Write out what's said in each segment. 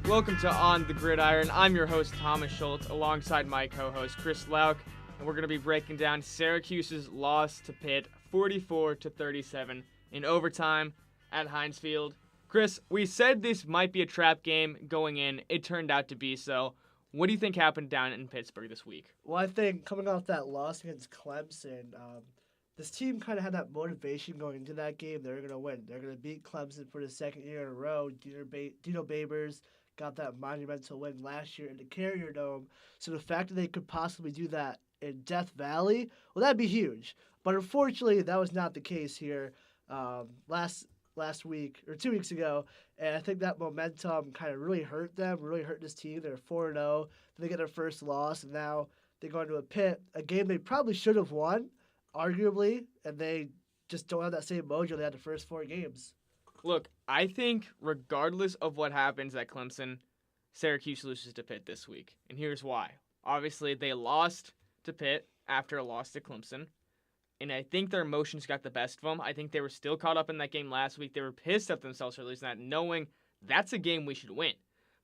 Welcome to On the GirdIron. I'm your host, Thomas Schultz, alongside my co-host, Chris Lauk, and we're going to be breaking down Syracuse's loss to Pitt, 44-37 in overtime at Heinz Field. Chris, we said this might be a trap game going in. It turned out to be so. What do you think happened down in Pittsburgh this week? Well, I think coming off that loss against Clemson, this team kind of had that motivation going into that game. They're going to win. They're going to beat Clemson for the second year in a row. Dino Babers got that monumental win last year in the Carrier Dome. So the fact that they could possibly do that in Death Valley, well, that'd be huge. But unfortunately, that was not the case here last week or 2 weeks ago. And I think that momentum kind of really hurt them, really hurt this team. They're 4-0. Then they get their first loss, and now they go into a game they probably should have won, arguably, and they just don't have that same mojo they had the first 4 games. Look, I think regardless of what happens at Clemson, Syracuse loses to Pitt this week. And here's why. Obviously, they lost to Pitt after a loss to Clemson. And I think their emotions got the best of them. I think they were still caught up in that game last week. They were pissed at themselves for losing that, knowing that's a game we should win.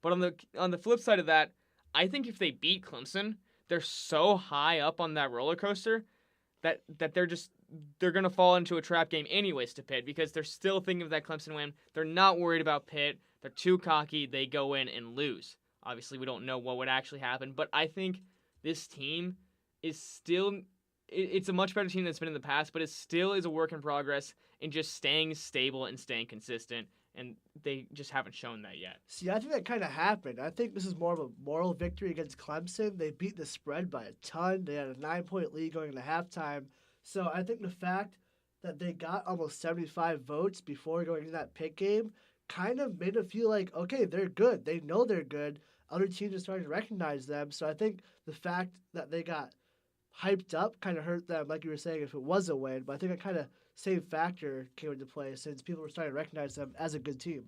But on the flip side of that, I think if they beat Clemson, they're so high up on that roller coaster that they're going to fall into a trap game anyways to Pitt because they're still thinking of that Clemson win. They're not worried about Pitt. They're too cocky. They go in and lose. Obviously, we don't know what would actually happen, but I think this team is still... It's a much better team than it's been in the past, but it still is a work in progress in just staying stable and staying consistent, and they just haven't shown that yet. See, I think that kind of happened. I think this is more of a moral victory against Clemson. They beat the spread by a ton. They had a 9-point lead going into halftime. So I think the fact that they got almost 75 votes before going into that Pitt game kind of made it feel like, okay, they're good. They know they're good. Other teams are starting to recognize them. So I think the fact that they got hyped up kind of hurt them, like you were saying, if it was a win. But I think that kind of same factor came into play since people were starting to recognize them as a good team.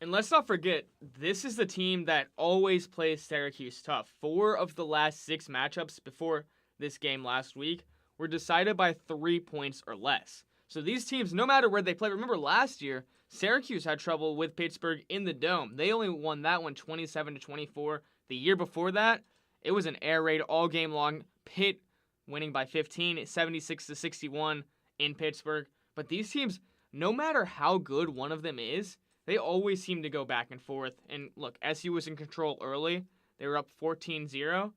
And let's not forget, this is the team that always plays Syracuse tough. 4 of the last 6 matchups before this game last week were decided by 3 points or less. So these teams, no matter where they play, remember last year, Syracuse had trouble with Pittsburgh in the Dome. They only won that one 27-24. The year before that, it was an air raid all game long. Pitt winning by 15, 76-61 in Pittsburgh. But these teams, no matter how good one of them is, they always seem to go back and forth. And look, SU was in control early. They were up 14-0,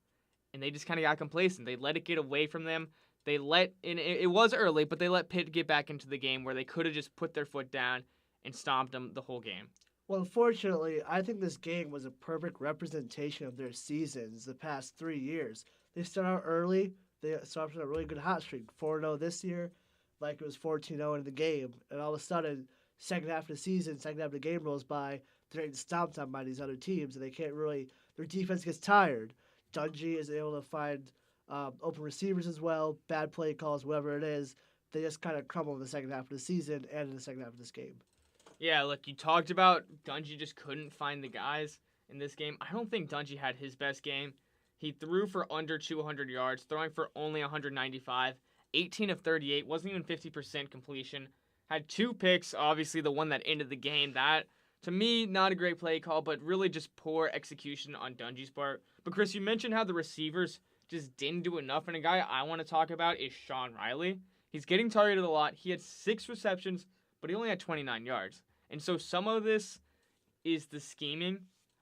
and they just kind of got complacent. They let it get away from them. It was early, but they let Pitt get back into the game where they could have just put their foot down and stomped them the whole game. Well, unfortunately, I think this game was a perfect representation of their seasons the past 3 years. They start out early. They started a really good hot streak, 4-0 this year, like it was 14-0 in the game. And all of a sudden, second half of the season, second half of the game rolls by, they're getting stomped on by these other teams, and they can't really, their defense gets tired. Dungy is able to find open receivers as well, bad play calls, whatever it is. They just kind of crumble in the second half of the season and in the second half of this game. Yeah, look, you talked about Dungy just couldn't find the guys in this game. I don't think Dungy had his best game. He threw for under 200 yards, throwing for only 195, 18 of 38, wasn't even 50% completion. Had 2 picks, obviously the one that ended the game. That, to me, not a great play call, but really just poor execution on Dungy's part. But Chris, you mentioned how the receivers just didn't do enough, and a guy I want to talk about is Sean Riley. He's getting targeted a lot. He had 6 receptions, but he only had 29 yards. And so some of this is the scheming.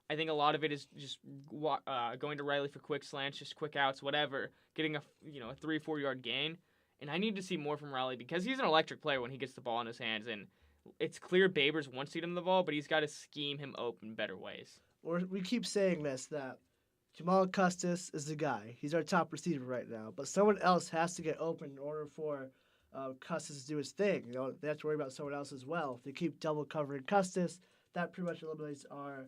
I think a lot of it is just going to Riley for quick slants, just quick outs, whatever, getting a 3-4 yard gain. And I need to see more from Riley because he's an electric player when he gets the ball in his hands. And it's clear Babers wants to get him the ball, but he's got to scheme him open in better ways. We keep saying this, that Jamal Custis is the guy. He's our top receiver right now. But someone else has to get open in order for Custis to do his thing. They have to worry about someone else as well. If they keep double covering Custis, that pretty much eliminates our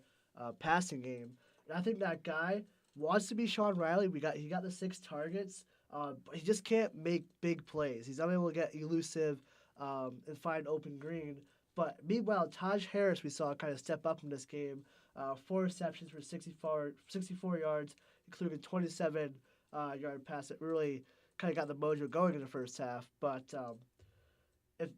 passing game. And I think that guy wants to be Sean Riley. He got the 6 targets, but he just can't make big plays. He's unable to get elusive and find open green. But meanwhile, Taj Harris we saw kind of step up in this game. 4 receptions for 64 yards, including a 27-yard pass that really kind of got the mojo going in the first half. But if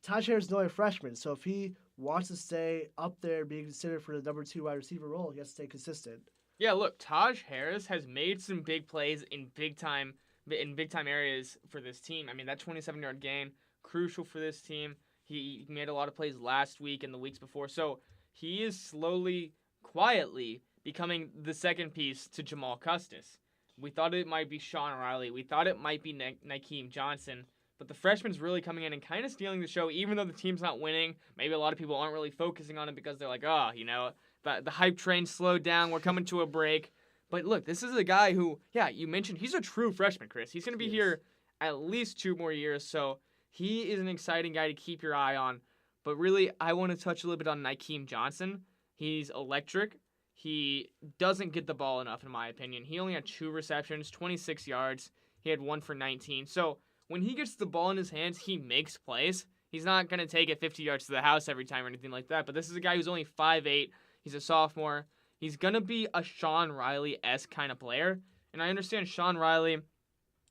Taj Harris is only a freshman, so if he wants to stay up there being considered for the number 2 wide receiver role, he has to stay consistent. Yeah, look, Taj Harris has made some big plays in big time areas for this team. I mean, that 27-yard gain, crucial for this team. He made a lot of plays last week and the weeks before. So he is slowly, quietly becoming the second piece to Jamal Custis. We thought it might be Sean Riley. We thought it might be Nykeem Johnson. But the freshman's really coming in and kind of stealing the show, even though the team's not winning. Maybe a lot of people aren't really focusing on it because they're like, the hype train slowed down. We're coming to a break. But look, this is a guy who, you mentioned he's a true freshman, Chris. He's going to be here at least 2 more years. So he is an exciting guy to keep your eye on. But really, I want to touch a little bit on Nykeem Johnson. He's electric. He doesn't get the ball enough, in my opinion. He only had 2 receptions, 26 yards. He had 1 for 19. So when he gets the ball in his hands, he makes plays. He's not going to take it 50 yards to the house every time or anything like that. But this is a guy who's only 5'8". He's a sophomore. He's going to be a Sean Riley-esque kind of player. And I understand Sean Riley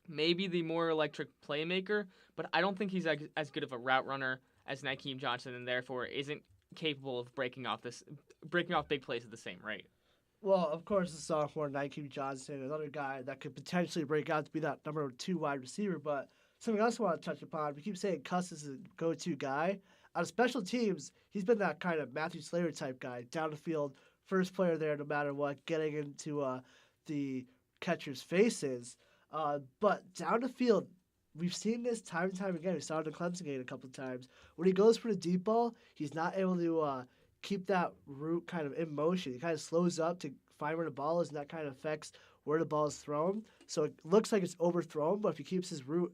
may be the more electric playmaker, but I don't think he's as good of a route runner as Nykeem Johnson, and therefore isn't capable of breaking off big plays at the same rate. Well, of course, the sophomore Nykeem Johnson, another guy that could potentially break out to be that number 2 wide receiver. But something else I want to touch upon, we keep saying Custis is a go-to guy. On special teams, he's been that kind of Matthew Slater type guy, down the field, first player there no matter what, getting into the catcher's faces. But down the field, we've seen this time and time again. We saw it in the Clemson game a couple of times. When he goes for the deep ball, he's not able to keep that route kind of in motion. He kind of slows up to find where the ball is, and that kind of affects where the ball is thrown. So it looks like it's overthrown, but if he keeps his route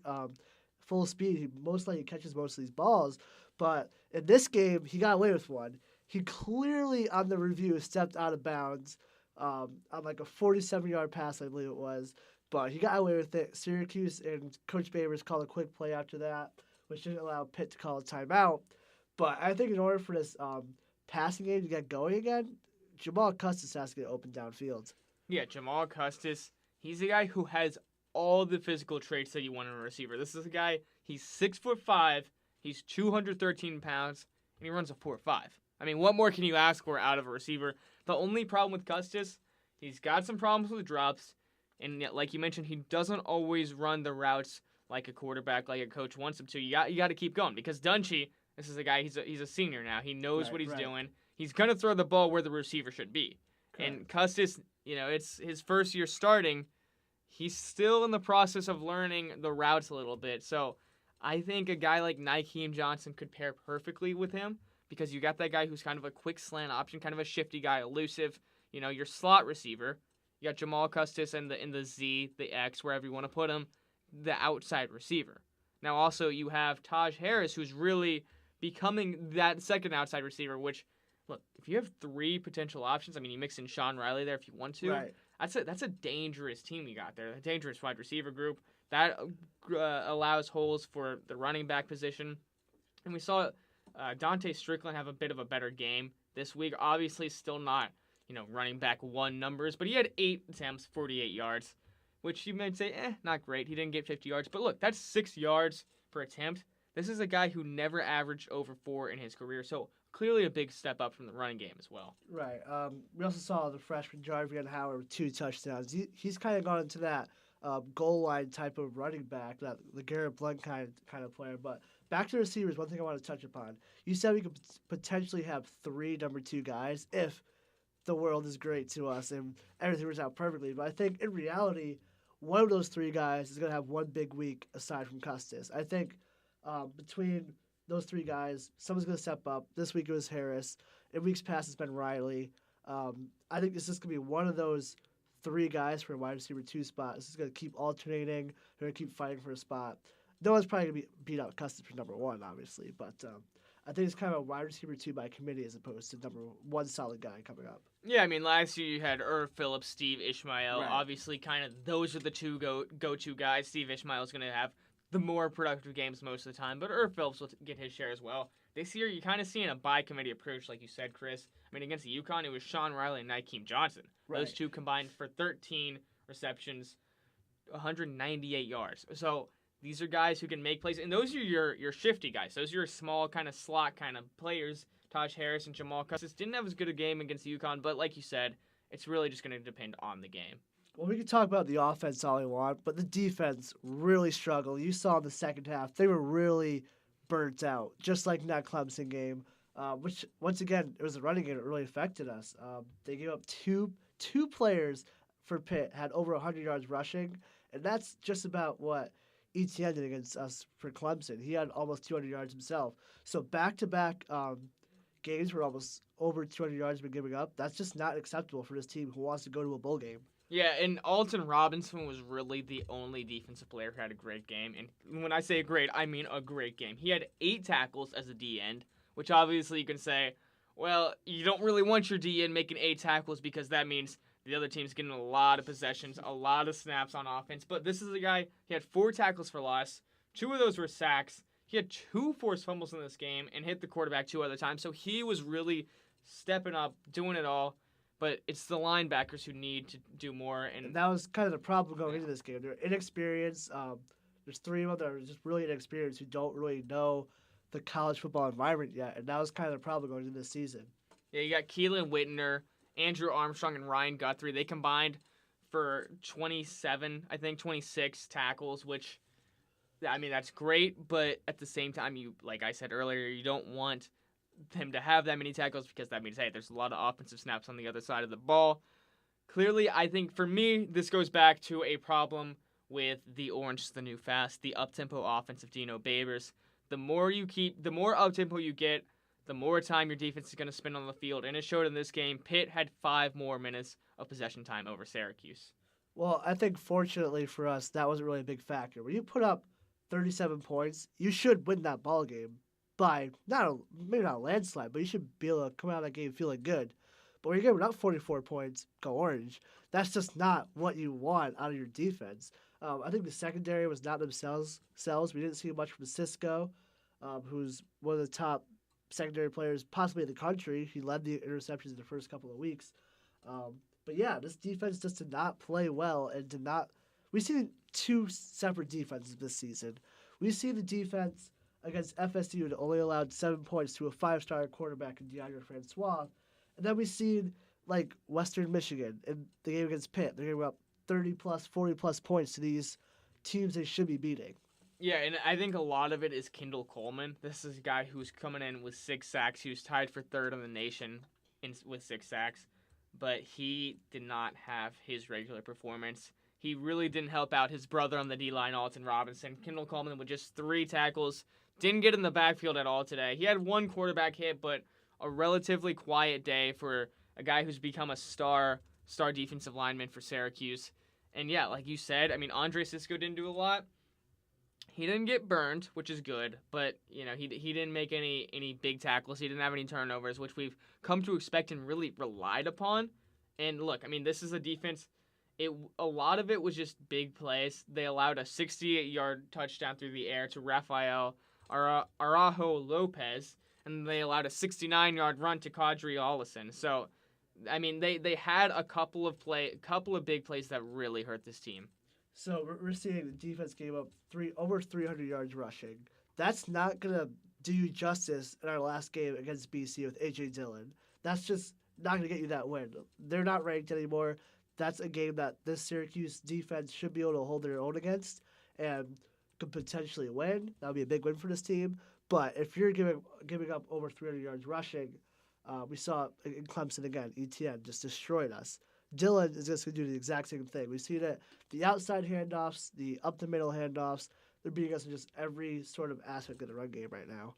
full speed, he most likely catches most of these balls. But in this game, he got away with one. He clearly, on the review, stepped out of bounds on like a 47-yard pass, I believe it was. But he got away with it. Syracuse and Coach Babers called a quick play after that, which didn't allow Pitt to call a timeout. But I think in order for this passing game to get going again, Jamal Custis has to get open downfield. Yeah, Jamal Custis, he's a guy who has all the physical traits that you want in a receiver. This is a guy, he's 6'5", he's 213 pounds, and he runs a 4.5. I mean, what more can you ask for out of a receiver? The only problem with Custis, he's got some problems with drops, and like you mentioned, he doesn't always run the routes like a quarterback, like a coach wants him to. You got to keep going, because Dungey, this is a guy, he's a senior now. He knows what he's doing. He's going to throw the ball where the receiver should be. Correct. And Custis, it's his first year starting. He's still in the process of learning the routes a little bit. So I think a guy like Nykeem Johnson could pair perfectly with him, because you got that guy who's kind of a quick slant option, kind of a shifty guy, elusive, your slot receiver. You got Jamal Custis in the Z, the X, wherever you want to put him, the outside receiver. Now also you have Taj Harris, who's really becoming that second outside receiver, which, look, if you have 3 potential options, I mean, you mix in Sean Riley there if you want to. Right. That's a dangerous team you got there, a dangerous wide receiver group. That allows holes for the running back position. And we saw Dante Strickland have a bit of a better game this week. Obviously still not, running back 1 numbers, but he had 8 attempts, 48 yards, which you might say, not great. He didn't get 50 yards, but look, that's 6 yards per attempt. This is a guy who never averaged over 4 in his career, so clearly a big step up from the running game as well. Right. We also saw the freshman Jarvian Howard with 2 touchdowns. He's kind of gone into that goal line type of running back, that LeGarrette Blount kind of player. But back to receivers, one thing I want to touch upon. You said we could potentially have 3 number 2 guys if the world is great to us and everything works out perfectly. But I think in reality, one of those 3 guys is going to have one big week aside from Custis. I think between those 3 guys, someone's going to step up. This week it was Harris. In weeks past, it's been Riley. I think this is going to be one of those 3 guys for a wide receiver 2 spot. This is going to keep alternating. They're going to keep fighting for a spot. No one's probably going to beat out Custis for number 1, obviously. But I think it's kind of a wide receiver 2 by committee as opposed to number 1 solid guy coming up. Yeah, I mean, last year you had Irv Phillips, Steve Ishmael. Right. Obviously, kind of those are the 2 go-to guys. Steve Ishmael is going to have the more productive games most of the time, but Irv Phillips will get his share as well. This year, you're kind of seeing a by-committee approach, like you said, Chris. I mean, against the UConn, it was Sean Riley and Nykeem Johnson. Right. Those 2 combined for 13 receptions, 198 yards. So These are guys who can make plays, and those are your shifty guys. Those are your small kind of slot kind of players. Taj Harris and Jamal Custis didn't have as good a game against UConn, but like you said, it's really just going to depend on the game. Well, we can talk about the offense all we want, but the defense really struggled. You saw in the second half, they were really burnt out, just like in that Clemson game, which, once again, it was the running game that really affected us. They gave up two players for Pitt, had over 100 yards rushing, and that's just about what Etienne did against us for Clemson. He had almost 200 yards himself. So back-to-back games where almost over 200 yards been giving up. That's just not acceptable for this team who wants to go to a bowl game. Yeah, and Alton Robinson was really the only defensive player who had a great game. And when I say great, I mean a great game. He had 8 tackles as a D end, which obviously you can say, well, you don't really want your D end making 8 tackles because that means the other team's getting a lot of possessions, a lot of snaps on offense. But this is a guy, he had 4 tackles for loss. 2 of those were sacks. He had 2 forced fumbles in this game and hit the quarterback 2 other times. So he was really stepping up, doing it all. But it's the linebackers who need to do more. And that was kind of the problem going into this game. They're inexperienced. There's 3 of them that are just really inexperienced who don't really know the college football environment yet. And that was kind of the problem going into this season. Yeah, you got Keelan Whitner, Andrew Armstrong, and Ryan Guthrie. They combined for 26 tackles, which, I mean, that's great. But at the same time, like I said earlier, you don't want him to have that many tackles because that means, hey, there's a lot of offensive snaps on the other side of the ball. Clearly, I think for me, this goes back to a problem with the Orange is the New Fast, the up-tempo offense of Dino Babers. The more up-tempo you get, the more time your defense is going to spend on the field. And it showed in this game, Pitt had 5 more minutes of possession time over Syracuse. Well, I think fortunately for us, that wasn't really a big factor. When you put up 37 points, you should win that ball game by maybe not a landslide, but you should be able to come out of that game feeling good. But when you're giving up 44 points, go Orange. That's just not what you want out of your defense. I think the secondary was not themselves. We didn't see much from Cisco, who's one of the top secondary players possibly in the country. He led the interceptions in the first couple of weeks. But yeah, this defense just did not play well and did not. We see 2 separate defenses this season. We see the defense against FSU that only allowed 7 points to a 5-star quarterback in DeAndre Francois. And then we see, like, Western Michigan in the game against Pitt. They're giving up 30-plus, 40-plus points to these teams they should be beating. Yeah, and I think a lot of it is Kendall Coleman. This is a guy who's coming in with 6 sacks. He was tied for 3rd in the nation with 6 sacks. But he did not have his regular performance. He really didn't help out his brother on the D-line, Alton Robinson. Kendall Coleman with just 3 tackles. Didn't get in the backfield at all today. He had 1 quarterback hit, but a relatively quiet day for a guy who's become a star defensive lineman for Syracuse. And yeah, like you said, I mean, Andre Cisco didn't do a lot. He didn't get burned, which is good, but you know he didn't make any big tackles. He didn't have any turnovers, which we've come to expect and really relied upon. And look, I mean, this is a defense. A lot of it was just big plays. They allowed a 68-yard touchdown through the air to Rafael Araujo Lopez, and they allowed a 69-yard run to Kadri Ollison. So, I mean, they had a couple of big plays that really hurt this team. So we're seeing the defense gave up over 300 yards rushing. That's not gonna do you justice in our last game against BC with AJ Dillon. That's just not gonna get you that win. They're not ranked anymore. That's a game that this Syracuse defense should be able to hold their own against and could potentially win. That would be a big win for this team. But if you're giving up over 300 yards rushing, we saw in Clemson again, Etienne just destroyed us. Dillon is just going to do the exact same thing. We see that the outside handoffs, the up-the-middle handoffs, they're beating us in just every sort of aspect of the run game right now.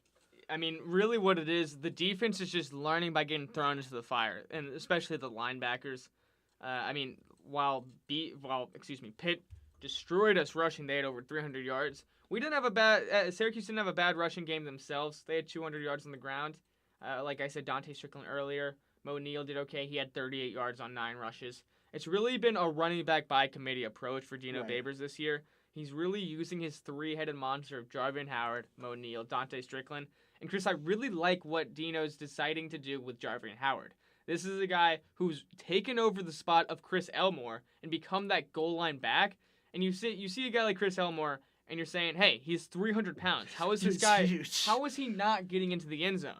I mean, really what it is, the defense is just learning by getting thrown into the fire, and especially the linebackers. I mean, while Pitt destroyed us rushing, they had over 300 yards. Syracuse didn't have a bad rushing game themselves. They had 200 yards on the ground. Like I said, Dante Strickland earlier. Mo Neal did okay. He had 38 yards on 9 rushes. It's really been a running back by committee approach for Dino Babers this year. He's really using his 3-headed monster of Jarvin Howard, Mo Neal, Dante Strickland. And Chris, I really like what Dino's deciding to do with Jarvin Howard. This is a guy who's taken over the spot of Chris Elmore and become that goal line back. And you see a guy like Chris Elmore and you're saying, hey, he's 300 pounds. How is this He's guy? huge. How is he not getting into the end zone?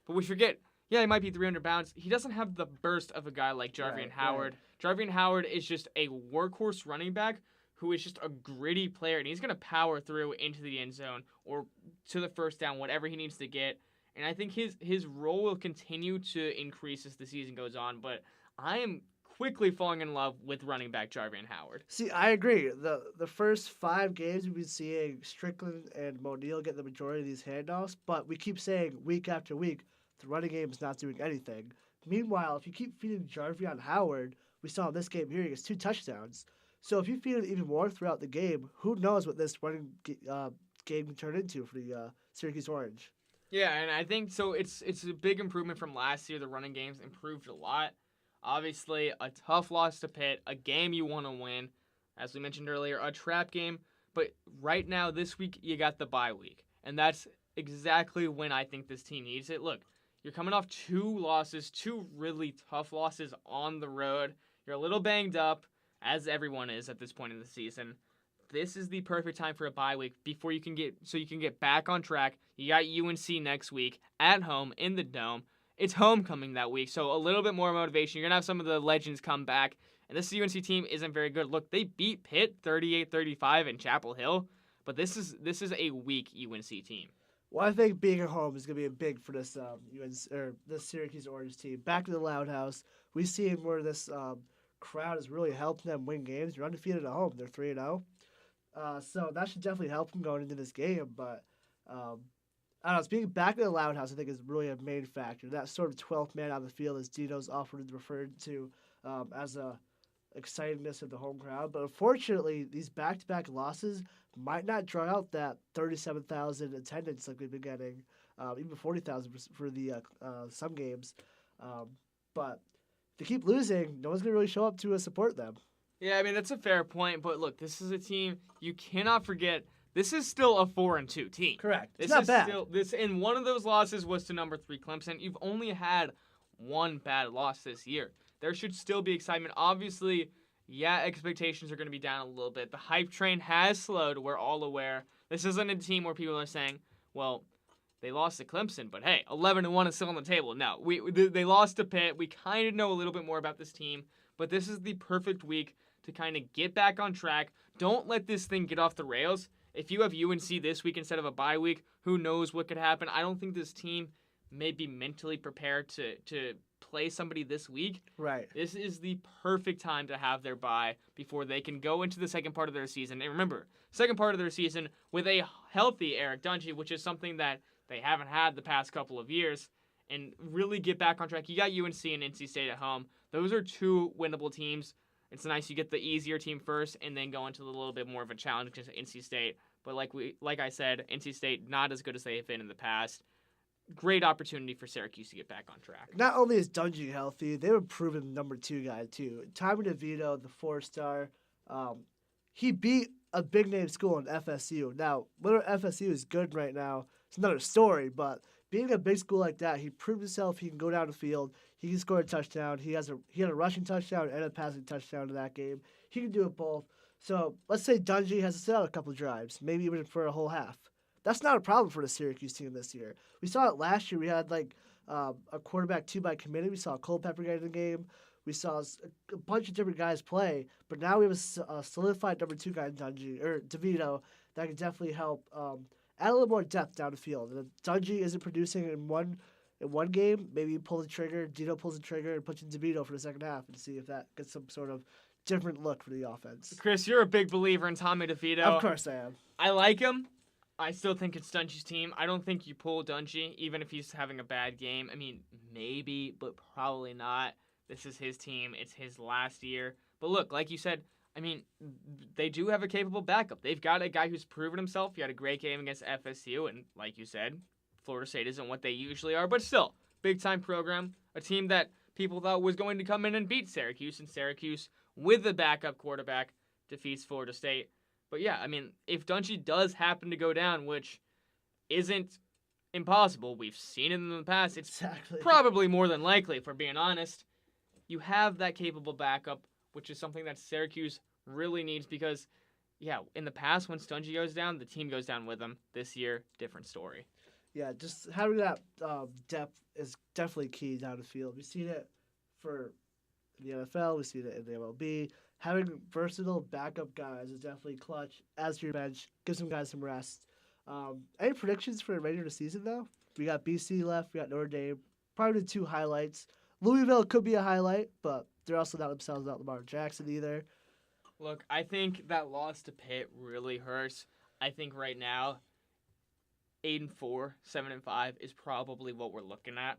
But we forget, yeah, he might be 300 pounds. He doesn't have the burst of a guy like Jarvian Howard. Jarvian Howard is just a workhorse running back who is just a gritty player, and he's going to power through into the end zone or to the first down, whatever he needs to get. And I think his role will continue to increase as the season goes on, but I am quickly falling in love with running back Jarvian Howard. See, I agree. The first 5 games we've been seeing Strickland and Monil get the majority of these handoffs, but we keep saying week after week the running game is not doing anything. Meanwhile, if you keep feeding Jarvian Howard, we saw in this game here he gets 2 touchdowns. So if you feed him even more throughout the game, who knows what this running game can turn into for the Syracuse Orange. Yeah, and I think so. It's a big improvement from last year. The running game's improved a lot. Obviously, a tough loss to Pitt, a game you want to win. As we mentioned earlier, a trap game. But right now, this week, you got the bye week. And that's exactly when I think this team needs it. Look, you're coming off 2 losses, 2 really tough losses on the road. You're a little banged up, as everyone is at this point in the season. This is the perfect time for a bye week before you can get back on track. You got UNC next week at home in the Dome. It's homecoming that week, so a little bit more motivation. You're going to have some of the legends come back, and this UNC team isn't very good. Look, they beat Pitt 38-35 in Chapel Hill, but this is a weak UNC team. Well, I think being at home is going to be big for this this Syracuse Orange team. Back to the Loud House, we see where this crowd is really helping them win games. They're undefeated at home. They're 3-0. So that should definitely help them going into this game, but I don't know, being back in the Loud House, I think, is really a main factor. That sort of 12th man on the field, as Dino's often referred to as a excitingness of the home crowd. But unfortunately, these back-to-back losses might not draw out that 37,000 attendance like we've been getting, even 40,000 for the some games. But if they keep losing, no one's going to really show up to support them. Yeah, I mean, that's a fair point. But look, this is a team you cannot forget. This is still a 4-2 team. Correct. This it's not is bad. And one of those losses was to number 3 Clemson. You've only had one bad loss this year. There should still be excitement. Obviously, yeah, expectations are going to be down a little bit. The hype train has slowed. We're all aware. This isn't a team where people are saying, well, they lost to Clemson, but hey, 11-1 is still on the table. No, they lost to Pitt. We kind of know a little bit more about this team, but this is the perfect week to kind of get back on track. Don't let this thing get off the rails. If you have UNC this week instead of a bye week, who knows what could happen. I don't think this team may be mentally prepared to play somebody this week. Right. This is the perfect time to have their bye before they can go into the second part of their season. And remember, second part of their season with a healthy Eric Dungey, which is something that they haven't had the past couple of years, and really get back on track. You got UNC and NC State at home. Those are 2 winnable teams. It's nice you get the easier team first and then go into a little bit more of a challenge against NC State. But like I said, NC State not as good as they have been in the past. Great opportunity for Syracuse to get back on track. Not only is Dungey healthy, they've improved the number 2 guy too. Tommy DeVito, the 4-star, he beat a big name school in FSU. Now, whether FSU is good right now, it's another story. But being a big school like that, he proved himself. He can go down the field. He can score a touchdown. He had a rushing touchdown and a passing touchdown in that game. He can do it both. So let's say Dungey has to sit out a couple drives, maybe even for a whole half. That's not a problem for the Syracuse team this year. We saw it last year. We had a quarterback 2 by committee. We saw Culpepper get in the game. We saw a bunch of different guys play. But now we have a solidified number 2 guy in DeVito that can definitely help add a little more depth down the field. And if Dungey isn't producing in one game, maybe you pull the trigger, Dino pulls the trigger, and puts in DeVito for the second half and see if that gets some sort of different look for the offense. Chris, you're a big believer in Tommy DeVito. Of course I am. I like him. I still think it's Dungey's team. I don't think you pull Dungey, even if he's having a bad game. I mean, maybe, but probably not. This is his team. It's his last year. But look, like you said, I mean, they do have a capable backup. They've got a guy who's proven himself. He had a great game against FSU, and like you said, Florida State isn't what they usually are, but still, big-time program, a team that people thought was going to come in and beat Syracuse, and Syracuse, with the backup quarterback, defeats Florida State. But yeah, I mean, if Dungey does happen to go down, which isn't impossible, we've seen it in the past, it's probably more than likely, if we're being honest, you have that capable backup, which is something that Syracuse really needs, because yeah, in the past, when Stungy goes down, the team goes down with him. This year, different story. Yeah, just having that depth is definitely key down the field. We've seen it for the NFL. We've seen it in the MLB. Having versatile backup guys is definitely clutch. As your bench, give some guys some rest. Any predictions for the remainder of the season, though? We got BC left. We got Notre Dame. Probably the two highlights. Louisville could be a highlight, but they're also not themselves without Lamar Jackson either. Look, I think that loss to Pitt really hurts. I think right now, 8-4, 7-5 is probably what we're looking at.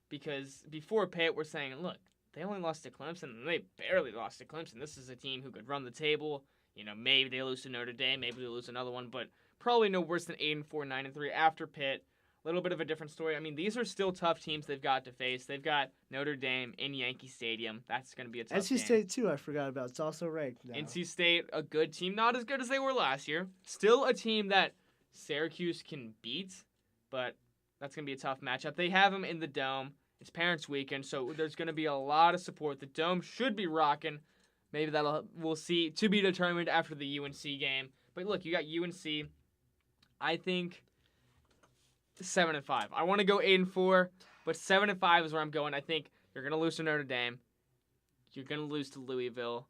Because before Pitt, we're saying, look, they only lost to Clemson, and they barely lost to Clemson. This is a team who could run the table. You know, maybe they lose to Notre Dame, maybe they lose another one, but probably no worse than 8-4, 9-3 after Pitt. A little bit of a different story. I mean, these are still tough teams they've got to face. They've got Notre Dame in Yankee Stadium. That's going to be a tough game. NC State, too, I forgot about. It's also ranked now. NC State, a good team. Not as good as they were last year. Still a team that Syracuse can beat, but that's going to be a tough matchup. They have them in the Dome. It's Parents' Weekend, so there's going to be a lot of support. The Dome should be rocking. Maybe we'll see. To be determined after the UNC game. But look, you got UNC. I think 7-5. I want to go 8-4, but 7-5 is where I'm going. I think you're going to lose to Notre Dame. You're going to lose to Louisville.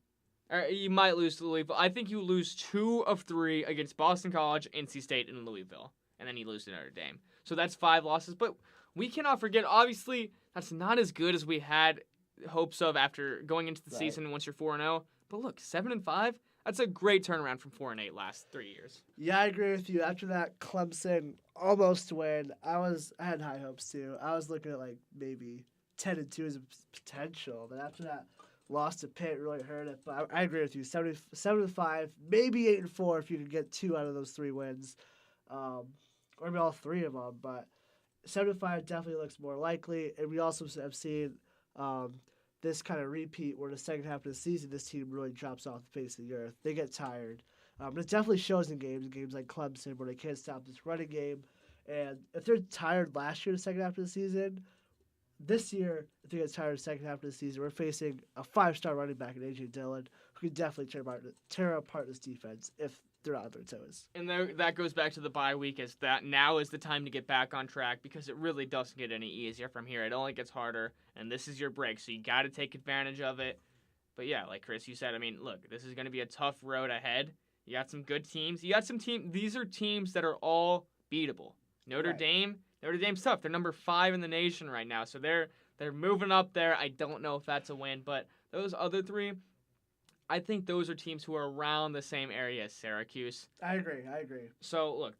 Or you might lose to Louisville. I think you lose 2 of 3 against Boston College, NC State, and Louisville. And then you lose to Notre Dame. So that's 5 losses. But we cannot forget, obviously, that's not as good as we had hopes of after going into the season once you're 4-0. But look, 7-5, that's a great turnaround from 4-8 last 3 years. Yeah, I agree with you. After that Clemson almost win, I had high hopes too. I was looking at like maybe 10-2 as a potential. But after that loss to Pitt really hurt it. But I agree with you. 7-5, maybe 8-4 if you could get 2 out of those 3 wins. Or maybe all 3 of them. But 7-5 definitely looks more likely. And we also have seen this kind of repeat where the second half of the season, this team really drops off the face of the earth. They get tired. But it definitely shows in games like Clemson where they can't stop this running game. And if they're tired last year, the second half of the season, this year, if they get tired the second half of the season, we're facing a 5-star running back in A.J. Dillon who can definitely tear apart this defense if they're out of their toes. And that goes back to the bye week, as that now is the time to get back on track because it really doesn't get any easier from here. It only gets harder, and this is your break, so you got to take advantage of it. But yeah, like Chris, you said, I mean, look, this is going to be a tough road ahead. You got some good teams. These are teams that are all beatable. Notre Dame's tough. They're number 5 in the nation right now, so they're moving up there. I don't know if that's a win, but those other 3, I think those are teams who are around the same area as Syracuse. I agree. So, look,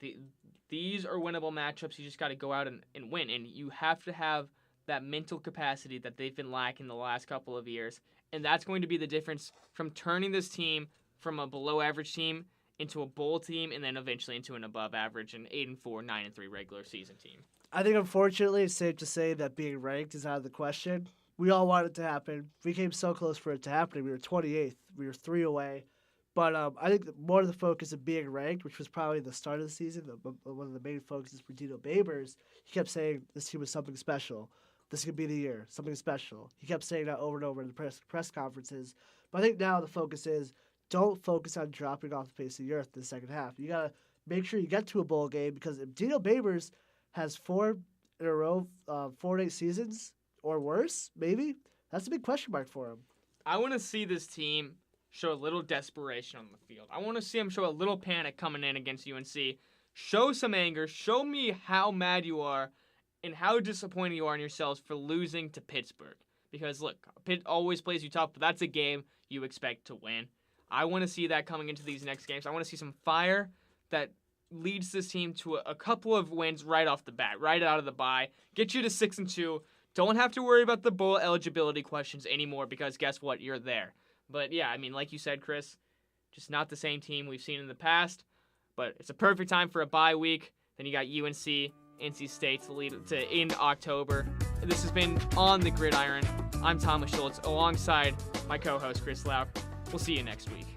these are winnable matchups. You just got to go out and win, and you have to have that mental capacity that they've been lacking the last couple of years, and that's going to be the difference from turning this team from a below-average team into a bowl team and then eventually into an above-average and 8-4, 9-3 regular season team. I think, unfortunately, it's safe to say that being ranked is out of the question. We all want it to happen. We came so close for it to happen. We were 28th. We were 3 away. But I think more of the focus of being ranked, which was probably the start of the season, one of the main focuses for Dino Babers, he kept saying this team was something special. This could be the year, something special. He kept saying that over and over in the press conferences. But I think now the focus is don't focus on dropping off the face of the earth in the second half. You got to make sure you get to a bowl game because if Dino Babers has 4 in a row, 4-8 seasons or worse, maybe, that's a big question mark for him. I want to see this team show a little desperation on the field. I want to see them show a little panic coming in against UNC. Show some anger. Show me how mad you are and how disappointed you are in yourselves for losing to Pittsburgh. Because, look, Pitt always plays you tough, but that's a game you expect to win. I want to see that coming into these next games. I want to see some fire that leads this team to a couple of wins right off the bat, right out of the bye. Get you to 6-2. Don't have to worry about the bowl eligibility questions anymore because guess what? You're there. But, yeah, I mean, like you said, Chris, just not the same team we've seen in the past. But it's a perfect time for a bye week. Then you got UNC, NC State to end October. This has been On the GirdIron. I'm Thomas Schultz alongside my co-host, Chris Laub. We'll see you next week.